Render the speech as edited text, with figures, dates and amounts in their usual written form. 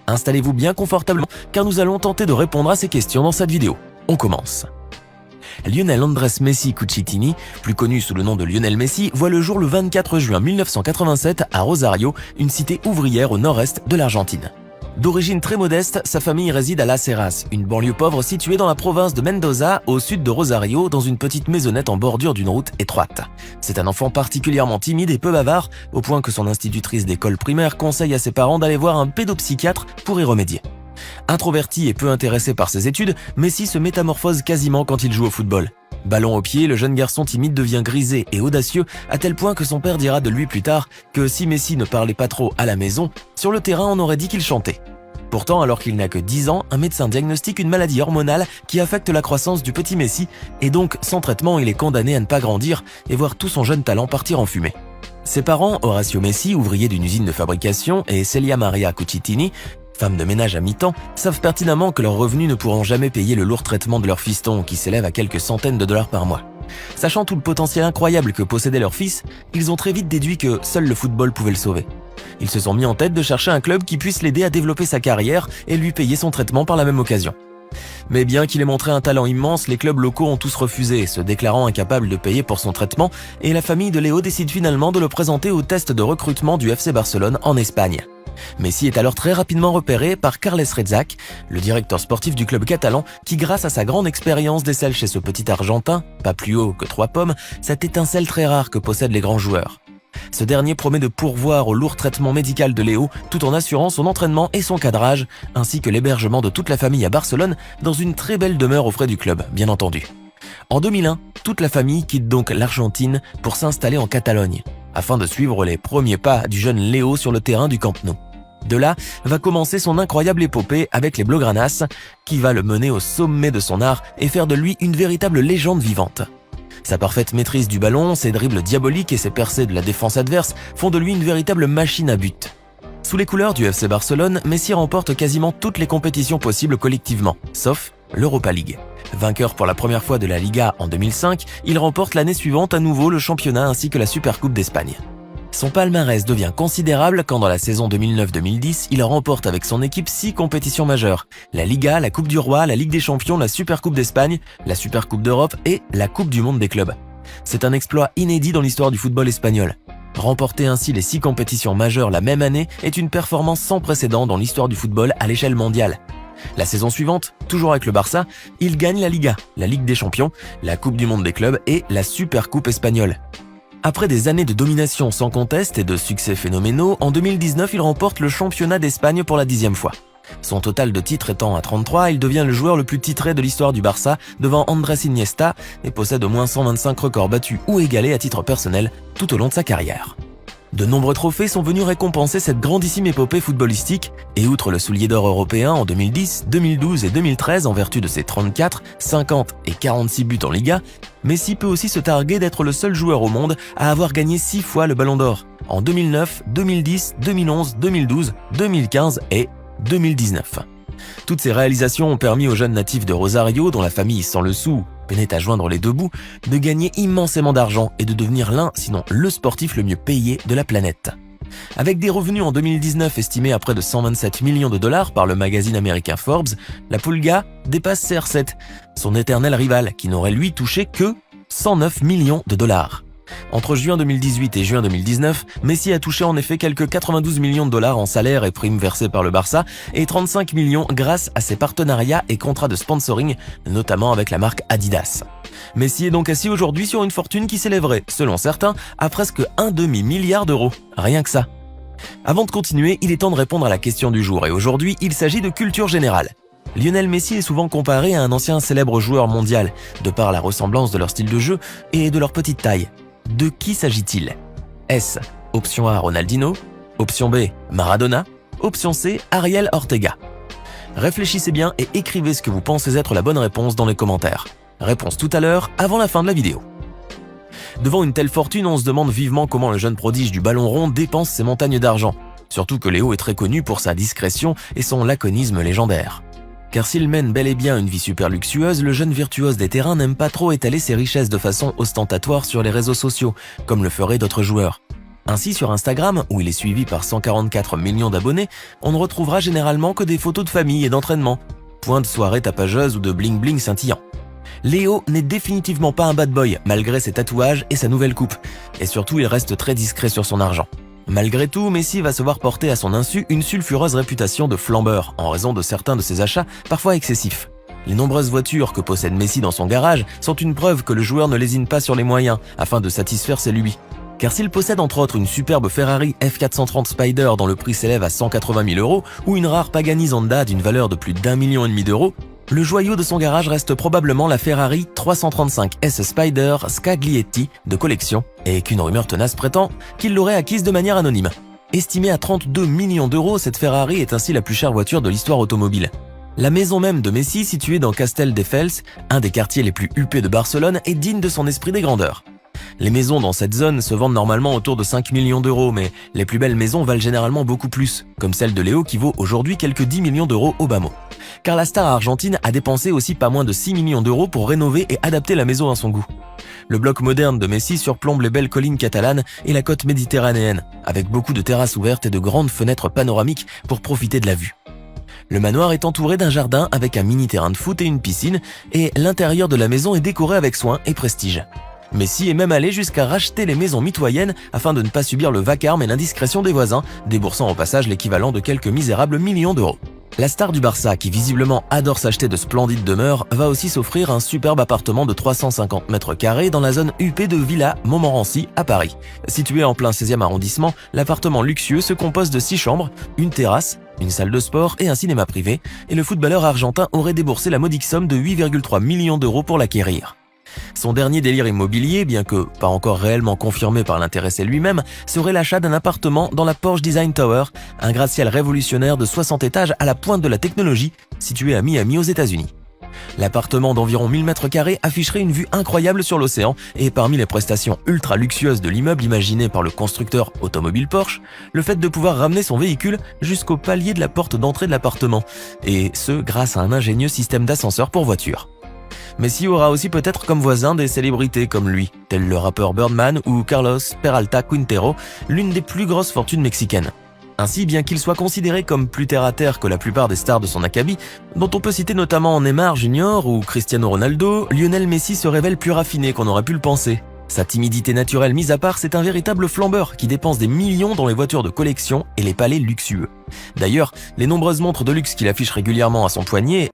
Installez-vous bien confortablement car nous allons tenter de répondre à ces questions dans cette vidéo. On commence. Lionel Andrés Messi Cucitini, plus connu sous le nom de Lionel Messi, voit le jour le 24 juin 1987 à Rosario, une cité ouvrière au nord-est de l'Argentine. D'origine très modeste, sa famille réside à Las Heras, une banlieue pauvre située dans la province de Mendoza, au sud de Rosario, dans une petite maisonnette en bordure d'une route étroite. C'est un enfant particulièrement timide et peu bavard, au point que son institutrice d'école primaire conseille à ses parents d'aller voir un pédopsychiatre pour y remédier. Introverti et peu intéressé par ses études, Messi se métamorphose quasiment quand il joue au football. Ballon au pied, le jeune garçon timide devient grisé et audacieux à tel point que son père dira de lui plus tard que si Messi ne parlait pas trop à la maison, sur le terrain on aurait dit qu'il chantait. Pourtant, alors qu'il n'a que 10 ans, un médecin diagnostique une maladie hormonale qui affecte la croissance du petit Messi et donc sans traitement il est condamné à ne pas grandir et voir tout son jeune talent partir en fumée. Ses parents, Horacio Messi, ouvrier d'une usine de fabrication, et Celia Maria Cucitini, femme de ménage à mi-temps, savent pertinemment que leurs revenus ne pourront jamais payer le lourd traitement de leur fiston qui s'élève à quelques centaines de dollars par mois. Sachant tout le potentiel incroyable que possédait leur fils, ils ont très vite déduit que seul le football pouvait le sauver. Ils se sont mis en tête de chercher un club qui puisse l'aider à développer sa carrière et lui payer son traitement par la même occasion. Mais bien qu'il ait montré un talent immense, les clubs locaux ont tous refusé, se déclarant incapables de payer pour son traitement, et la famille de Léo décide finalement de le présenter au test de recrutement du FC Barcelone en Espagne. Messi est alors très rapidement repéré par Carles Rezac, le directeur sportif du club catalan, qui grâce à sa grande expérience décèle chez ce petit Argentin, pas plus haut que 3 pommes, cette étincelle très rare que possèdent les grands joueurs. Ce dernier promet de pourvoir au lourd traitement médical de Léo tout en assurant son entraînement et son cadrage, ainsi que l'hébergement de toute la famille à Barcelone dans une très belle demeure aux frais du club, bien entendu. En 2001, toute la famille quitte donc l'Argentine pour s'installer en Catalogne, afin de suivre les premiers pas du jeune Léo sur le terrain du Camp Nou. De là va commencer son incroyable épopée avec les Blaugranas, qui va le mener au sommet de son art et faire de lui une véritable légende vivante. Sa parfaite maîtrise du ballon, ses dribbles diaboliques et ses percées de la défense adverse font de lui une véritable machine à but. Sous les couleurs du FC Barcelone, Messi remporte quasiment toutes les compétitions possibles collectivement, sauf l'Europa League. Vainqueur pour la première fois de la Liga en 2005, il remporte l'année suivante à nouveau le championnat ainsi que la Supercoupe d'Espagne. Son palmarès devient considérable quand dans la saison 2009-2010, il remporte avec son équipe 6 compétitions majeures. La Liga, la Coupe du Roi, la Ligue des Champions, la Supercoupe d'Espagne, la Supercoupe d'Europe et la Coupe du Monde des clubs. C'est un exploit inédit dans l'histoire du football espagnol. Remporter ainsi les 6 compétitions majeures la même année est une performance sans précédent dans l'histoire du football à l'échelle mondiale. La saison suivante, toujours avec le Barça, il gagne la Liga, la Ligue des Champions, la Coupe du Monde des clubs et la Supercoupe espagnole. Après des années de domination sans conteste et de succès phénoménaux, en 2019, il remporte le championnat d'Espagne pour la 10e fois. Son total de titres étant à 33, il devient le joueur le plus titré de l'histoire du Barça devant Andrés Iniesta et possède au moins 125 records battus ou égalés à titre personnel tout au long de sa carrière. De nombreux trophées sont venus récompenser cette grandissime épopée footballistique et outre le soulier d'or européen en 2010, 2012 et 2013 en vertu de ses 34, 50 et 46 buts en Liga, Messi peut aussi se targuer d'être le seul joueur au monde à avoir gagné 6 fois le Ballon d'Or, en 2009, 2010, 2011, 2012, 2015 et 2019. Toutes ces réalisations ont permis aux jeunes natifs de Rosario, dont la famille sans le sou peinait à joindre les deux bouts, de gagner immensément d'argent et de devenir l'un, sinon le sportif le mieux payé de la planète. Avec des revenus en 2019 estimés à près de 127 millions de dollars par le magazine américain Forbes, la Pulga dépasse CR7, son éternel rival qui n'aurait lui touché que 109 millions de dollars. Entre juin 2018 et juin 2019, Messi a touché en effet quelques 92 millions de dollars en salaires et primes versées par le Barça et 35 millions grâce à ses partenariats et contrats de sponsoring, notamment avec la marque Adidas. Messi est donc assis aujourd'hui sur une fortune qui s'élèverait, selon certains, à presque un demi-milliard d'euros. Rien que ça. Avant de continuer, il est temps de répondre à la question du jour et aujourd'hui, il s'agit de culture générale. Lionel Messi est souvent comparé à un ancien célèbre joueur mondial, de par la ressemblance de leur style de jeu et de leur petite taille. De qui s'agit-il? Est-ce option A Ronaldinho, option B Maradona, option C Ariel Ortega? Réfléchissez bien et écrivez ce que vous pensez être la bonne réponse dans les commentaires. Réponse tout à l'heure, avant la fin de la vidéo. Devant une telle fortune, on se demande vivement comment le jeune prodige du ballon rond dépense ses montagnes d'argent. Surtout que Léo est très connu pour sa discrétion et son laconisme légendaire. Car s'il mène bel et bien une vie super luxueuse, le jeune virtuose des terrains n'aime pas trop étaler ses richesses de façon ostentatoire sur les réseaux sociaux, comme le feraient d'autres joueurs. Ainsi, sur Instagram, où il est suivi par 144 millions d'abonnés, on ne retrouvera généralement que des photos de famille et d'entraînement, point de soirée tapageuse ou de bling-bling scintillant. Léo n'est définitivement pas un bad boy, malgré ses tatouages et sa nouvelle coupe. Et surtout, il reste très discret sur son argent. Malgré tout, Messi va se voir porter à son insu une sulfureuse réputation de flambeur, en raison de certains de ses achats, parfois excessifs. Les nombreuses voitures que possède Messi dans son garage sont une preuve que le joueur ne lésine pas sur les moyens, afin de satisfaire ses lubies. Car s'il possède entre autres une superbe Ferrari F430 Spider dont le prix s'élève à 180 000 € ou une rare Pagani Zonda d'une valeur de plus d'1,5 million d'euros, le joyau de son garage reste probablement la Ferrari 335 S Spider Scaglietti de collection et qu'une rumeur tenace prétend qu'il l'aurait acquise de manière anonyme. Estimée à 32 millions d'euros, cette Ferrari est ainsi la plus chère voiture de l'histoire automobile. La maison même de Messi, située dans Castelldefels, un des quartiers les plus huppés de Barcelone, est digne de son esprit des grandeurs. Les maisons dans cette zone se vendent normalement autour de 5 millions d'euros, mais les plus belles maisons valent généralement beaucoup plus, comme celle de Léo qui vaut aujourd'hui quelques 10 millions d'euros au bas mot. Car la star argentine a dépensé aussi pas moins de 6 millions d'euros pour rénover et adapter la maison à son goût. Le bloc moderne de Messi surplombe les belles collines catalanes et la côte méditerranéenne, avec beaucoup de terrasses ouvertes et de grandes fenêtres panoramiques pour profiter de la vue. Le manoir est entouré d'un jardin avec un mini terrain de foot et une piscine, et l'intérieur de la maison est décoré avec soin et prestige. Messi est même allé jusqu'à racheter les maisons mitoyennes afin de ne pas subir le vacarme et l'indiscrétion des voisins, déboursant au passage l'équivalent de quelques misérables millions d'euros. La star du Barça, qui visiblement adore s'acheter de splendides demeures, va aussi s'offrir un superbe appartement de 350 mètres carrés dans la zone huppée de Villa Montmorency à Paris. Situé en plein 16e arrondissement, l'appartement luxueux se compose de 6 chambres, une terrasse, une salle de sport et un cinéma privé, et le footballeur argentin aurait déboursé la modique somme de 8,3 millions d'euros pour l'acquérir. Son dernier délire immobilier, bien que pas encore réellement confirmé par l'intéressé lui-même, serait l'achat d'un appartement dans la Porsche Design Tower, un gratte-ciel révolutionnaire de 60 étages à la pointe de la technologie, situé à Miami aux États-Unis. L'appartement d'environ 1000 m² afficherait une vue incroyable sur l'océan et parmi les prestations ultra luxueuses de l'immeuble imaginé par le constructeur automobile Porsche, le fait de pouvoir ramener son véhicule jusqu'au palier de la porte d'entrée de l'appartement, et ce grâce à un ingénieux système d'ascenseur pour voiture. Messi aura aussi peut-être comme voisin des célébrités comme lui, tels le rappeur Birdman ou Carlos Peralta Quintero, l'une des plus grosses fortunes mexicaines. Ainsi, bien qu'il soit considéré comme plus terre-à-terre que la plupart des stars de son acabit, dont on peut citer notamment Neymar Jr. ou Cristiano Ronaldo, Lionel Messi se révèle plus raffiné qu'on aurait pu le penser. Sa timidité naturelle mise à part, c'est un véritable flambeur qui dépense des millions dans les voitures de collection et les palais luxueux. D'ailleurs, les nombreuses montres de luxe qu'il affiche régulièrement à son poignet